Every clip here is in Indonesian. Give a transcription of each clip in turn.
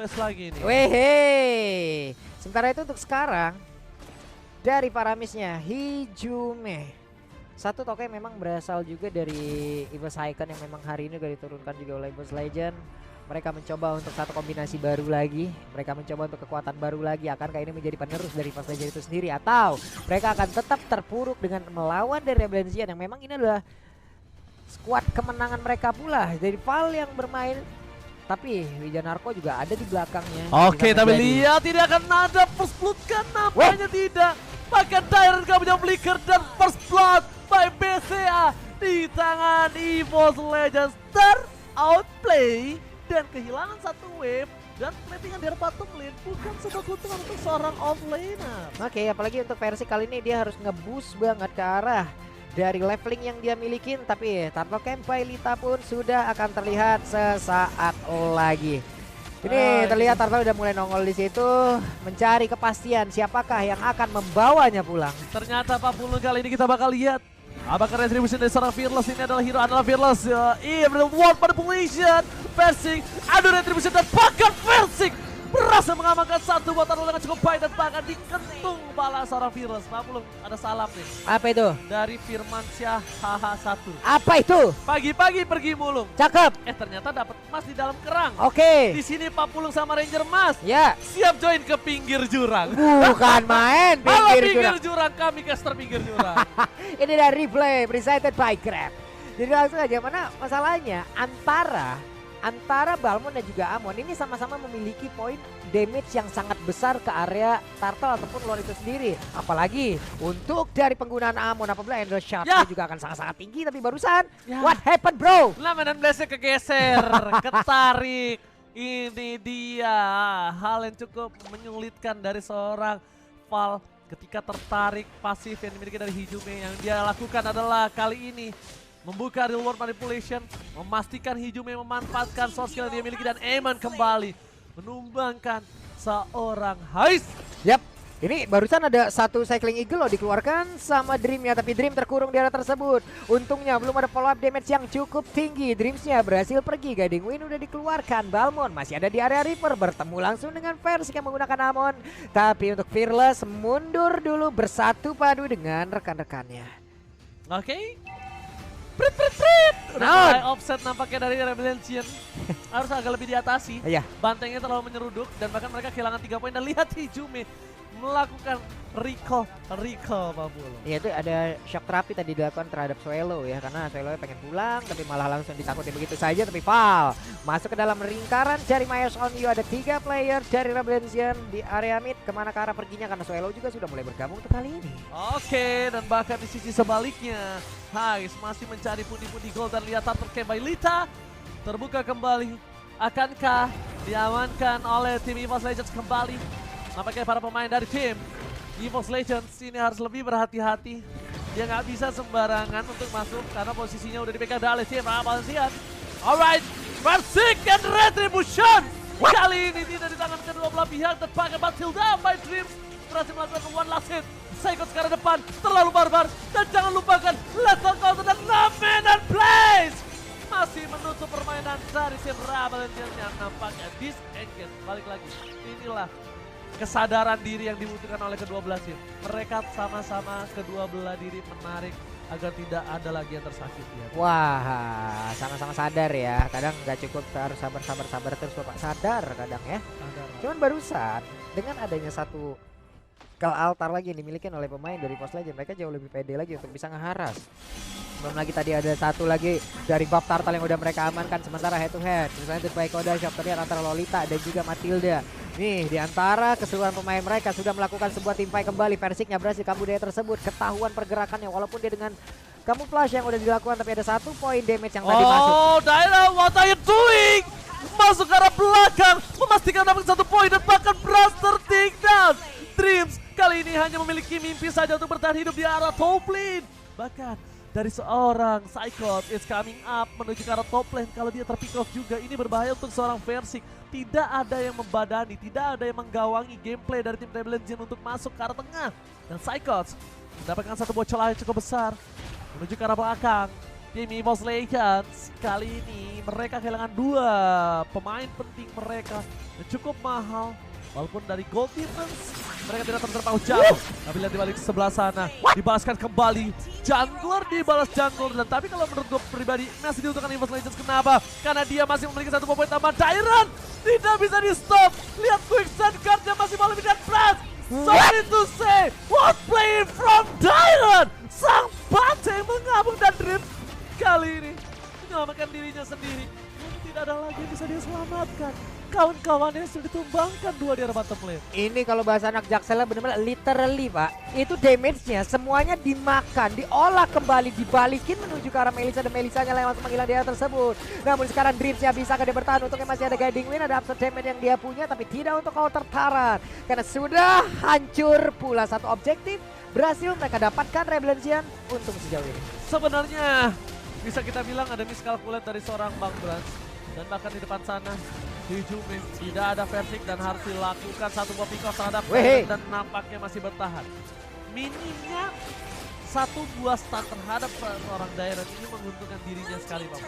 flash lagi nih. Wehe. Sementara itu untuk sekarang dari paramisnya Hijume. Satu token memang berasal juga dari EVOS Icon yang memang hari ini juga diturunkan juga oleh EVOS Legend. Mereka mencoba untuk satu kombinasi baru lagi. Mereka mencoba untuk kekuatan baru lagi. Akankah ini menjadi penerus dari EVOS Legend itu sendiri? Atau mereka akan tetap terpuruk dengan melawan dari Rebellion yang memang ini adalah skuad kemenangan mereka pula. Jadi Val yang bermain, tapi Wijanarko juga ada di belakangnya. Oke, tapi lihat tidak akan ada first blood kan, nampaknya tidak. Bahkan Dairon gak punya flicker dan first blood by BCA di tangan EVOS Legends ter-outplay dan kehilangan satu wave. Dan platingan dari bottom lane bukan sebuah keuntungan untuk seorang offlaner. Oke, apalagi untuk versi kali ini dia harus nge-boost banget ke arah dari leveling yang dia milikin. Tapi Turtle Campai Lita pun sudah akan terlihat sesaat lagi. Ini terlihat Turtle udah mulai nongol di situ, mencari kepastian siapakah yang akan membawanya pulang. Ternyata 40 kali ini kita bakal lihat apakah retribution dari seorang Fearless ini adalah hero adalah Fearless. Iya, World Manipulation, Versing, aduh retribution dan bahkan Versing berhasil mengamankan satu buat Turtle dengan cukup baik dan bahkan dikentung bala seorang Fearless. Belum ada salam nih. Apa itu? Dari Firmansyah HH1. Apa itu? Pagi-pagi pergi mulung. Cakep. Ternyata dapat emas di dalam kerang. Oke. Di sini Pak Pulung sama Ranger Mas. Ya. Siap join ke pinggir jurang. Bukan main pinggir jurang. Kami caster pinggir jurang. Ini dari replay presented by Grab. Jadi langsung aja, mana masalahnya antara Balmond dan juga Amon ini sama-sama memiliki poin damage yang sangat besar ke area Turtle ataupun luar itu sendiri. Apalagi untuk dari penggunaan Amon apabila Ender Shot-nya juga akan sangat-sangat tinggi. Tapi barusan what happened bro? Lamanan Blast-nya kegeser, ketarik. Ini dia hal yang cukup menyulitkan dari seorang Val ketika tertarik pasif yang dimiliki dari Hijume. Yang dia lakukan adalah kali ini membuka real world manipulation, memastikan Hijume memanfaatkan source skill yang dia miliki dan Eman kembali menumbangkan seorang Heist. Yap, ini barusan ada satu Cycling Eagle loh dikeluarkan sama Dreamnya, tapi Dream terkurung di area tersebut. Untungnya belum ada follow up damage yang cukup tinggi. Dreamsnya berhasil pergi, Guiding Wind udah dikeluarkan. Balmond masih ada di area River, bertemu langsung dengan Versing yang menggunakan Amon. Tapi untuk Fearless mundur dulu bersatu padu dengan rekan-rekannya. Oke. Prit. Udah mulai offset nampaknya dari Rebellion. Harus agak lebih diatasi. Iya. Bantengnya terlalu menyeruduk dan bahkan mereka kehilangan 3 poin. Dan lihat Hijume melakukan recall Pak Pulung. Iya, itu ada shock terapi tadi dilakukan terhadap Swallow ya, karena Swallow pengen pulang tapi malah langsung ditakutin begitu saja. Tapi Val masuk ke dalam lingkaran cari Myers on You. Ada 3 player dari Rebellion di area mid. Kemana ke arah perginya karena Swallow juga sudah mulai bergabung untuk kali ini. Oke, dan bahkan di sisi sebaliknya Heist masih mencari pundi-pundi gol dan lihat Turtle Campai Lita terbuka kembali. Akankah diamankan oleh tim EVOS Legends kembali? Nampaknya para pemain dari tim EVOS Legends ini harus lebih berhati-hati. Dia nggak bisa sembarangan untuk masuk karena posisinya udah dipegang oleh tim Rebellion. Alright, Versing and Retribution. Kali ini tidak di tangan kedua belah pihak dan pakai Batilda by Dreams berhasil melakukan one last hit. Psycho sekarang depan terlalu barbar dan jangan lupakan lethal counter dan dominant place. Masih menutup permainan dari tim Rebellion yang nampaknya disengage. Balik lagi, inilah kesadaran diri yang dibutuhkan oleh kedua belah tim. Mereka sama-sama kedua belah diri menarik agar tidak ada lagi yang tersakiti. Wah, sama-sama sadar ya. Kadang nggak cukup harus sabar terus Bapak, sadar kadang ya. Cuman barusan dengan adanya satu kill altar lagi yang dimiliki oleh pemain dari EVOS Legends, mereka jauh lebih pede lagi untuk bisa ngeharas. Belum lagi tadi ada satu lagi dari buff Turtle yang udah mereka amankan sementara head to head. Misalnya by Koda shot terlihat antara Lolita dan juga Matilda. Nih di antara keseluruhan pemain mereka sudah melakukan sebuah team fight kembali. Versingnya berhasil kabur dari tersebut. Ketahuan pergerakannya walaupun dia dengan camouflage yang udah dilakukan, tapi ada 1 poin damage yang tadi masuk. Oh, Daira, what are you doing? Masuk ke arah belakang, memastikan dapat 1 poin dan bahkan Blaster take down. Dreams kali ini hanya memiliki mimpi saja untuk bertahan hidup di arah top lane. Bahkan dari seorang Psychot is coming up menuju ke arah top lane. Kalau dia terpick off juga, ini berbahaya untuk seorang Versing. Tidak ada yang membadani, tidak ada yang menggawangi gameplay dari tim Rebellion untuk masuk ke arah tengah. Dan Psychot mendapatkan 1 bocol yang cukup besar menuju ke arah belakang. Tim EVOS Legends kali ini mereka kehilangan 2 pemain penting mereka yang cukup mahal. Walaupun dari Gold Defense mereka tidak terpaut jauh. Tapi lihat di balik sebelah sana dibalaskan kembali. Jungler dibalas jungler. Dan tapi kalau menurut gue pribadi masih diuntungkan EVOS Legends. Kenapa? Karena dia masih memiliki 1 poin tambahan. Dairon tidak bisa di stop. Lihat Quicksand guardnya masih malah dengan Blast. Sorry to say, what play from Dairon. Sang banteng mengabung dan Dream kali ini menyelamatkan dirinya sendiri. Tidak ada lagi yang bisa dia selamatkan. Kawan-kawannya sudah ditumbangkan 2 di arah bottom lane. Ini kalau bahasa anak Jaksel benar-benar literally pak. Itu damage-nya semuanya dimakan, diolah kembali, dibalikin menuju ke arah Melissa. Dan Melissanya yang langsung menghilang di area tersebut. Namun sekarang Dreams-nya bisa dia bertahan. Untungnya masih ada guiding win, ada upset damage yang dia punya. Tapi tidak untuk counter Taran. Karena sudah hancur pula satu objektif. Berhasil mereka dapatkan Rebellion untung sejauh ini. Sebenarnya bisa kita bilang ada miskalkulat dari seorang Bang Brans. Dan bahkan di depan sana Hijume tidak ada Versik dan harus dilakukan satu buah pick off terhadap Dairon dan nampaknya masih bertahan. Minimnya 1 buah stun terhadap seorang Dairon ini menguntungkan dirinya sekali Pak.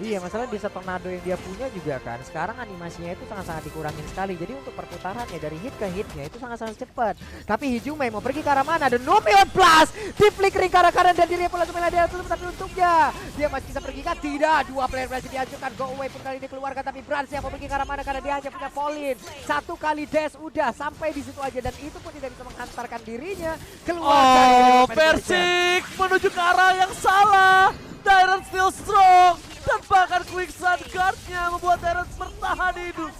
Iya, masalah di tornado yang dia punya juga kan sekarang animasinya itu sangat-sangat dikurangin sekali. Jadi untuk perputarannya dari hit ke hitnya itu sangat-sangat cepat. Tapi Hijume mau pergi ke arah mana? Dan Numeon Plus di flickering ke arah kanan dan dirinya pula kembali dia tutup. Tapi untungnya dia masih bisa pergi kan? Tidak, 2 player berhasil dihancurkan. Go away pun kali ini keluarkan. Tapi Brans yang mau pergi ke arah mana karena dia hanya punya Pauline. 1 kali dash udah sampai di situ aja dan itu pun tidak bisa menghantarkan dirinya keluar. Oh, Versik menuju ke arah yang salah. Dairon still strong. Dan bahkan Quicksand guard-nya membuat Dairon bertahan hidup.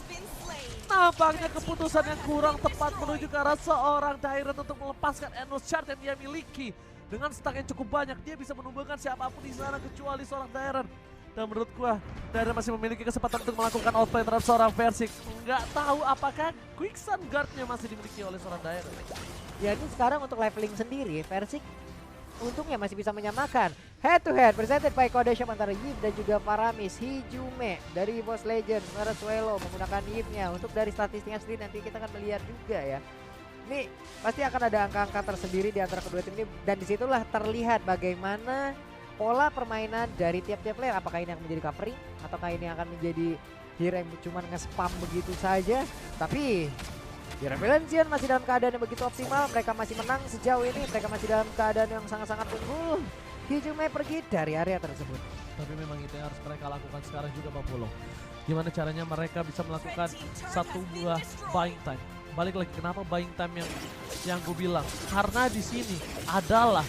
Nampaknya keputusan yang kurang tepat menuju ke arah seorang Dairon untuk melepaskan endless shard yang dia miliki. Dengan stack yang cukup banyak, dia bisa menumbangkan siapapun di sana kecuali seorang Dairon. Dan menurut gua, Dairon masih memiliki kesempatan untuk melakukan outplay terhadap seorang Versik. Nggak tahu apakah Quicksand guard-nya masih dimiliki oleh seorang Dairon. Ya ini sekarang untuk leveling sendiri, Versik untungnya masih bisa menyamakan head to head presented by Kode Shop antara Yip dan juga Paramis. Hijume dari EVOS Legends, Suelo menggunakan Yipnya. Untuk dari statistiknya sendiri nanti kita akan melihat juga ya. Ini pasti akan ada angka-angka tersendiri di antara kedua tim ini dan disitulah terlihat bagaimana pola permainan dari tiap-tiap player. Apakah ini akan menjadi covering ataukah ini akan menjadi hero yang cuma nge-spam begitu saja. Tapi di Rebellion masih dalam keadaan yang begitu optimal. Mereka masih menang sejauh ini. Mereka masih dalam keadaan yang sangat-sangat unggul. Hijume pergi dari area tersebut. Tapi memang itu yang harus mereka lakukan sekarang juga Pak Polo. Gimana caranya mereka bisa melakukan 1 buah buying time. Balik lagi kenapa buying time yang gue bilang. Karena di sini adalah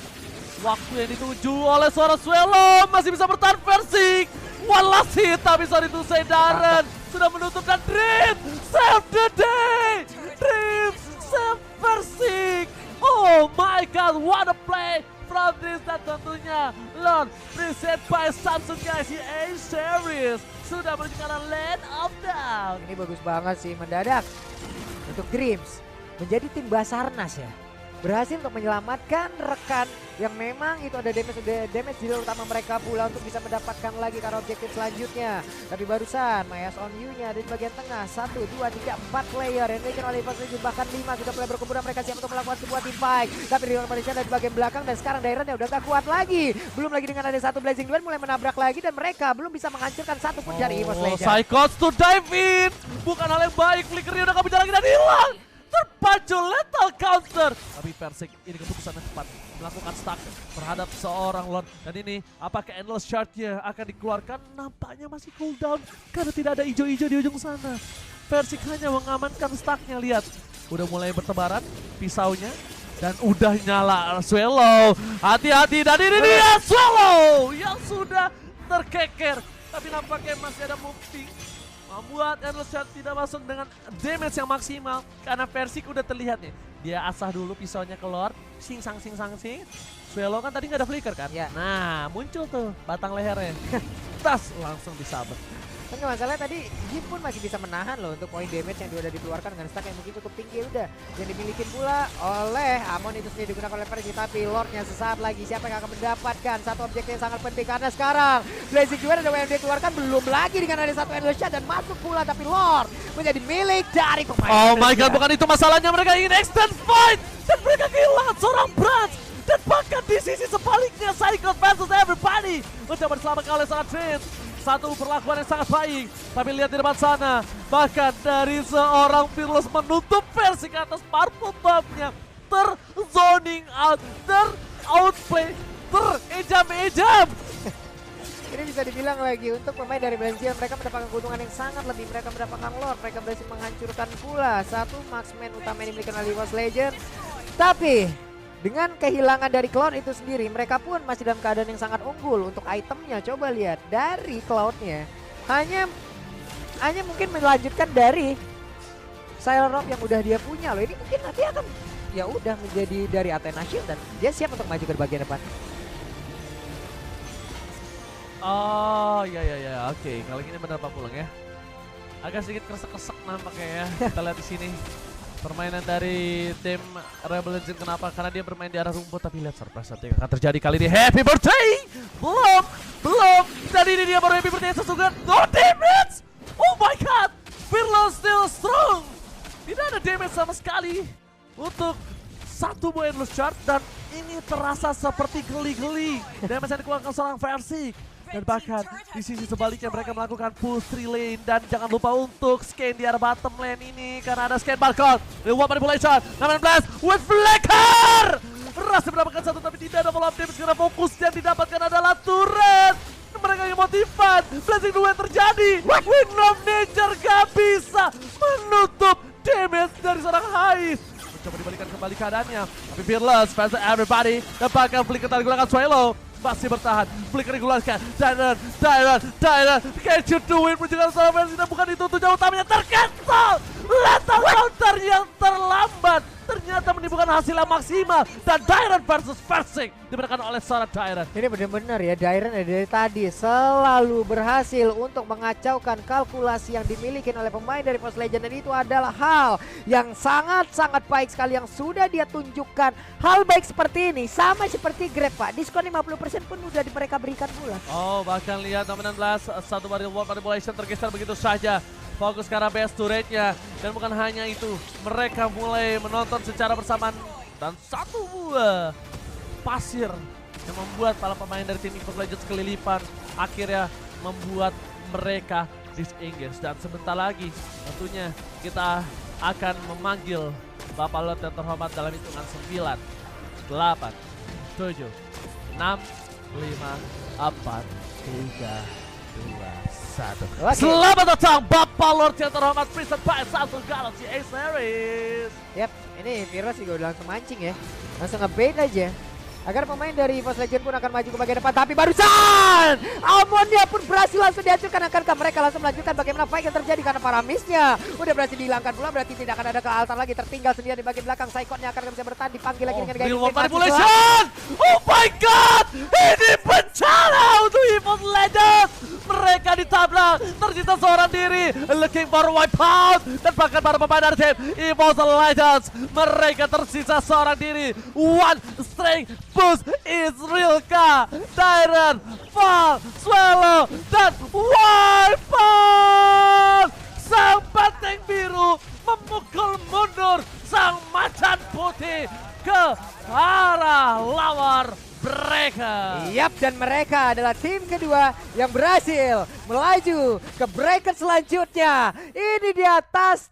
waktu yang dituju oleh seorang Suelo. Masih bisa bertahan Versik. One last hit tapi sorry to say Darren sudah menutup dan Dream save the day. Dream save Versik. Oh my god, what a play from this. Dan tentunya Lord preset by Samsung Galaxy A Series sudah menuju ke Land of Down. Ini bagus banget sih mendadak untuk Dreams menjadi tim Basarnas ya. Berhasil untuk menyelamatkan rekan yang memang itu ada damage di utama mereka pula untuk bisa mendapatkan lagi karena objektif selanjutnya. Tapi barusan Mayas on you-nya ada di bagian tengah. 1, 2, 3, 4 player yang dilakukan oleh EVOS Legends, bahkan 5 sudah mulai berkumpul. Mereka siap untuk melakukan sebuah team fight. Tapi Rion Malaysia ada di bagian belakang dan sekarang Dairon udah gak kuat lagi. Belum lagi dengan ada 1 Blazing Duel mulai menabrak lagi dan mereka belum bisa menghancurkan satu pun dari EVOS Legends. Psychos to dive in. Bukan hal yang baik. Flickernya udah gak bisa lagi dan hilang. Terpacu lethal counter. Tapi Versik ini keputusan yang tepat melakukan stack terhadap seorang Lord. Dan ini apakah endless shard-nya akan dikeluarkan? Nampaknya masih cooldown karena tidak ada hijau-hijau di ujung sana. Versik hanya mengamankan stacknya. Lihat, udah mulai bertebaran pisaunya dan udah nyala Suelo. Hati-hati dan ini dia Suelo yang sudah terkeker. Tapi nampaknya masih ada moving membuat endless shard tidak masuk dengan damage yang maksimal karena Versik udah terlihat nih. Dia asah dulu pisaunya keluar, sing sang. Suelo kan tadi nggak ada flicker kan? Ya. Nah, muncul tuh batang lehernya. Tas langsung disabet. Enggak masalah tadi Jim pun masih bisa menahan loh untuk poin damage yang udah dikeluarkan dengan stack yang mungkin cukup tinggi udah. Yang dimiliki pula oleh Amon itu sendiri digunakan oleh Versik, tapi Lordnya sesaat lagi siapa yang akan mendapatkan satu objek yang sangat penting karena sekarang Blazing Duel ada yang dikeluarkan belum lagi dengan ada 1 endless shot dan masuk pula tapi Lord menjadi milik dari pemain. Oh my god, bukan itu masalahnya, mereka ingin extend fight dan mereka kehilangan seorang Brans. Dan bahkan di sisi sebaliknya Psychos versus everybody mencoba diselamatkan oleh seorang Trin. Satu perlakuan yang sangat baik, tapi lihat di depan sana, bahkan dari seorang Fearless menutup versi ke atas Purple Buff-nya, ter-zoning out, ter-outplay, ter-ejam-ejam. Ini bisa dibilang lagi untuk pemain dari Valencia, mereka mendapatkan keuntungan yang sangat lebih. Mereka mendapatkan Lord, mereka berhasil menghancurkan pula satu marksman utama yang dimiliki oleh League of Legends. Tapi dengan kehilangan dari Cloud itu sendiri, mereka pun masih dalam keadaan yang sangat unggul. Untuk itemnya coba lihat dari Cloudnya, hanya mungkin melanjutkan dari Silent Rob yang udah dia punya loh. Ini mungkin nanti akan ya udah menjadi dari Athena Shield dan dia siap untuk maju ke bagian depan. Oh ya, oke. Kali ini benar Pak Pulang ya. Agak sedikit kresek-kresek nampaknya ya. Kita lihat di sini permainan dari tim Rebel Legends. Kenapa? Karena dia bermain di arah rumput. Tapi lihat surprise yang akan terjadi kali ini. Happy birthday! Belum. Dan ini dia baru happy birthday sesungguhnya. No damage! Oh my god! Fearless still strong! Tidak ada damage sama sekali untuk satu buah endless charge. Dan ini terasa seperti geli-geli. Damage yang dikeluarkan seorang versi. Dan bahkan di sisi sebaliknya mereka melakukan push 3 lane. Dan jangan lupa untuk scan di arah bottom lane ini. Karena ada scan barcode. Reward manipulation. 16 with flicker. Berhasil mendapatkan satu tapi tidak ada follow up damage. Karena fokus yang didapatkan adalah turret. Mereka yang motivan. Blessing 2 yang terjadi. Wind of Nature gak bisa menutup damage dari seorang Hais. Coba dibalikan kembali keadaannya. Tapi Fearless, fans everybody. Dan bahkan flicker tadi digunakan Swallow. Masih bertahan, flicker digunakan. Tyron, can't you do it? Menjelaskan seorang versi dan bukan itu tujuan utamanya tercancel. Lethal counter yang terlambat. Ternyata menimbulkan hasil yang maksimal. Dan Tyron versus Versing dimenangkan oleh seorang Tyron. Ini benar-benar ya, Tyron dari tadi selalu berhasil untuk mengacaukan kalkulasi yang dimiliki oleh pemain dari Post Legend. Dan itu adalah hal yang sangat-sangat baik sekali yang sudah dia tunjukkan. Hal baik seperti ini sama seperti Grab Pak, diskon 50% pun udah mereka berikan pula. Oh bahkan lihat 16 satu barrel wall manipulation tergeser begitu saja. Fokus ke arah base turretnya. Dan bukan hanya itu, mereka mulai menonton secara bersamaan. Dan satu buah pasir yang membuat para pemain dari tim League of Legends kelilipan. Akhirnya membuat mereka disengage. Dan sebentar lagi tentunya kita akan memanggil Bapak Lord yang terhormat dalam hitungan 9, 8, 7, 6, 5, 4, 3, 2, 1. Oke. Selamat datang Bapak Lord yang terhormat Prison by Samsung Galaxy A Series. Yap, ini Fearless juga udah langsung mancing ya. Langsung nge-bait aja. Agar pemain dari Post Legend pun akan maju ke bagian depan. Tapi barusan Almondia pun berhasil langsung dihancurkan. Akankah mereka langsung melanjutkan bagaimana fight yang terjadi? Karena para missnya udah berhasil dihilangkan pula. Berarti tidak akan ada ke altar lagi. Tertinggal sendiri di bagian belakang. Psychotnya akan bisa bertahan. Dipanggil lagi dengan Real World Manipulation. Oh my god. Ini bencana untuk Evil Legends. Mereka ditabrak. Tersisa seorang diri. Looking for wipeout. Dan bahkan para pemain dari tim Evil Legends. Mereka tersisa seorang diri. One strength boost is real K. Tyron, Fall, Swallow, dan wipeout. Sang banteng biru memukul mundur sang macan putih ke arah lawan mereka. Yap, dan mereka adalah tim kedua yang berhasil melaju ke bracket selanjutnya. Ini di atas